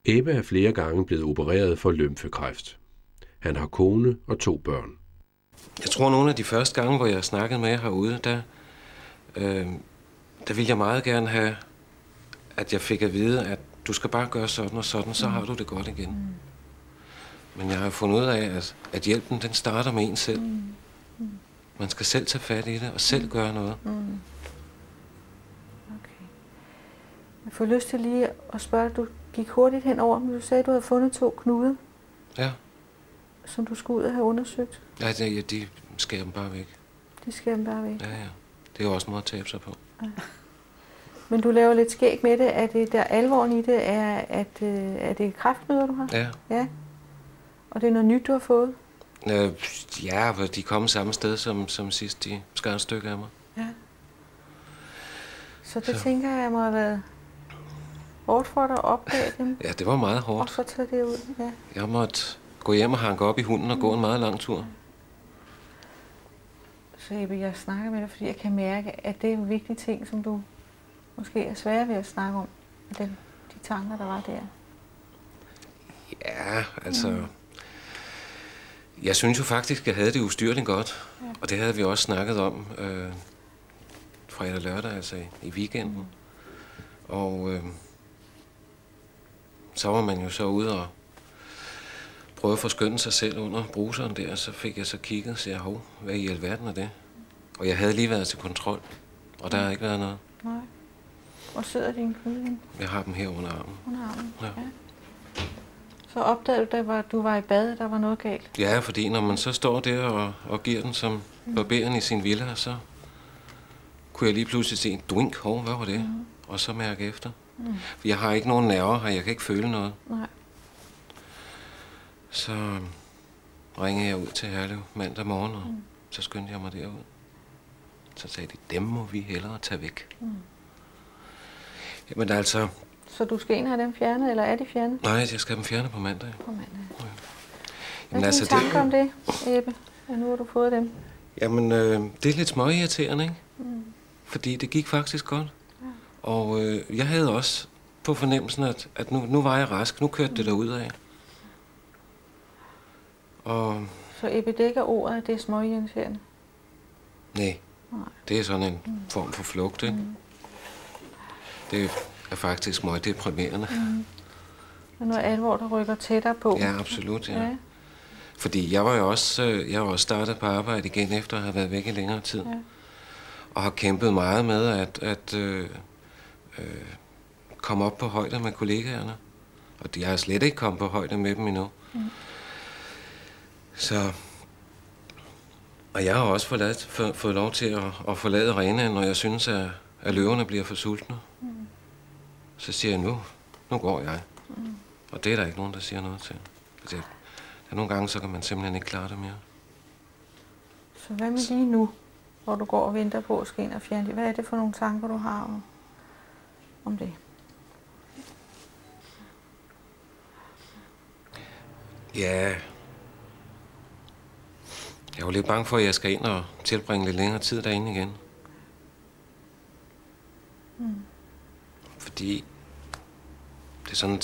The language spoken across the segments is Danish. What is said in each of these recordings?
Ebbe er flere gange blevet opereret for lymfekræft. Han har kone og 2 børn. Jeg tror, nogle af de første gange, hvor jeg snakkede med jer herude, der ville jeg meget gerne have, at jeg fik at vide, at du skal bare gøre sådan og sådan, så har du det godt igen. Men jeg har fundet ud af, at hjælpen, den starter med en selv. Man skal selv tage fat i det, og selv gøre noget. Okay. Jeg får lyst til lige at spørge, du gik hurtigt henover, men du sagde, at du havde fundet 2 knude. Ja. Som du skulle ud og have undersøgt. Ja, de skærer dem bare væk. De skærer dem bare væk? Ja. Det er jo også noget at tabe sig på. Ja. Men du laver lidt skæg med det. Er det der alvoren i det, er det kræftmøder, du har? Ja. Ja. Og det er noget nyt, du har fået? Ja, de kom samme sted som sidst. De skar et stykke af mig. Ja. Så det tænker jeg må have været hårdt for dig at opdage dem. Ja, det var meget hårdt. Og så tage det ud, ja. Jeg måtte gå hjem og hanke op i hunden og gå en meget lang tur. Så Ebbe, jeg snakker med dig, fordi jeg kan mærke, at det er en vigtig ting, som du måske er svære ved at snakke om. De tanker, der var der. Ja, altså... Jeg synes jo faktisk, at jeg havde det ustyrligt godt. Ja. Og det havde vi også snakket om fredag og lørdag, altså i weekenden. Og så var man jo så ude og prøve at forskønne sig selv under bruseren der. Så fik jeg så kigget og sagde, hov, hvad i alverden er det? Og jeg havde lige været til kontrol, og der har ikke været noget. Nej. Hvor sidder dine knude? Jeg har dem her under armen. Under armen? Ja. Så opdagede du, at du var i bad, der var noget galt? Ja, fordi når man så står der og giver den som barberen i sin villa, så kunne jeg lige pludselig se en duink, hov, hvad var det? Og så mærke efter. For jeg har ikke nogen nerver her, jeg kan ikke føle noget. Nej. Så ringede jeg ud til Herlev mandag morgen, og så skyndte jeg mig derud. Så sagde de, dem må vi hellere tage væk. Jamen altså... Så du skal have dem fjernet, eller er de fjernet? Nej, jeg skal have dem fjernet på mandag. På mandag. Ja. Hvad er dine tanker om det, Ebbe? Ja, nu har du fået dem. Jamen, det er lidt småirriterende, ikke? Fordi det gik faktisk godt. Ja. Og jeg havde også på fornemmelsen, at nu var jeg rask. Nu kørte det derudad. Og... Så Ebbe dækker ordet, at det er småirriterende? Nej. Det er sådan en form for flugt, ikke? Det er faktisk meget deprimerende. Og noget alvor, der rykker tættere på? Ja, absolut, ja. Fordi jeg var jo også startet på arbejde igen, efter at have været væk i længere tid. Ja. Og har kæmpet meget med at komme op på højde med kollegaerne. Og jeg har slet ikke kommet på højde med dem endnu. Så... Og jeg har også fået lov til at forlade arenaen, når jeg synes, at løverne bliver for sultne. Så siger jeg, nu går jeg. Og det er der ikke nogen, der siger noget til. Der nogle gange, så kan man simpelthen ikke klare det mere. Så hvad med lige nu, hvor du går og venter på at skal ind og fjerne det? Hvad er det for nogle tanker, du har om det? Ja... Jeg er jo lidt bange for, at jeg skal ind og tilbringe lidt længere tid derinde igen. Fordi det er sådan,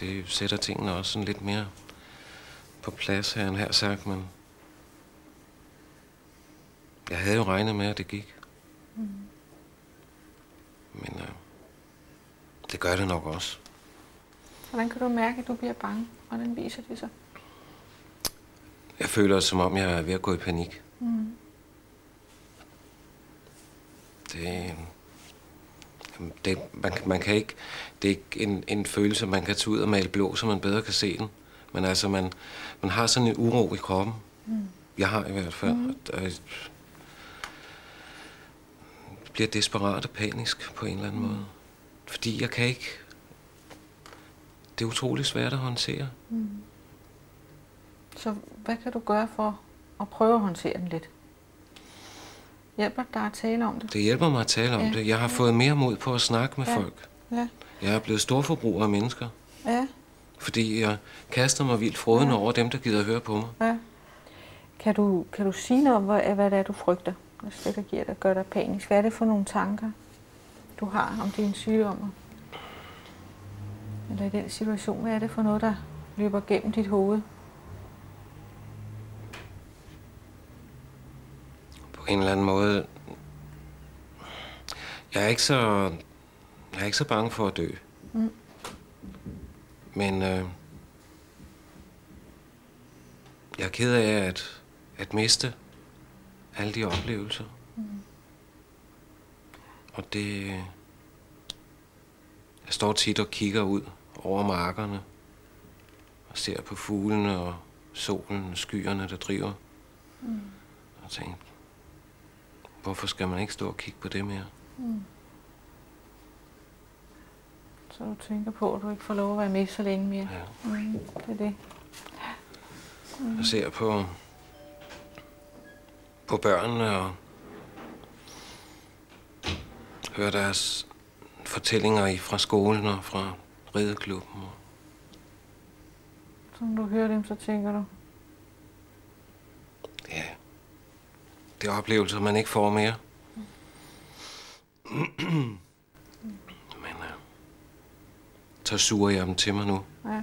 det sætter tingene også sådan lidt mere på plads her, end her sagt, men jeg havde jo regnet med, at det gik. Men det gør det nok også. Hvordan kan du mærke, at du bliver bange? Hvordan viser det sig? Jeg føler, som om jeg er ved at gå i panik. Man kan ikke... Det er ikke en følelse, man kan tage ud og male blå, så man bedre kan se den. Men altså, man har sådan en uro i kroppen. Jeg har i hvert fald. Jeg bliver desperat og panisk på en eller anden måde. Fordi jeg kan ikke... Det er utroligt svært at håndtere. Så hvad kan du gøre for at prøve at håndtere den lidt? Hjælper dig at tale om det? Det hjælper mig at tale om det. Jeg har fået mere mod på at snakke med folk. Ja. Jeg er blevet storforbruger af mennesker. Ja. Fordi jeg kaster mig vildt frådende over dem, der gider at høre på mig. Ja. Kan du sige noget om, hvad det er, du frygter? Hvad det der gør dig panisk? Hvad er det for nogle tanker, du har om din sygdom? Eller i den situation, hvad er det for noget, der løber gennem dit hoved? På en eller anden måde... Jeg er ikke så bange for at dø. Mm. Men jeg er ked af at miste alle de oplevelser. Mm. Og det... Jeg står tit og kigger ud over markerne og ser på fuglene og solen og skyerne, der driver. Mm. Og tænker, hvorfor skal man ikke stå og kigge på det mere? Mm. Så du tænker på, at du ikke får lov at være med så længe mere? Ja. Mm, det er det. Mm. Jeg ser på børnene og hører deres fortællinger fra skolen og fra rideklubben. Så når du hører dem, så tænker du? Ja, det er oplevelser, man ikke får mere. Men så suger jeg dem til mig nu. Ja.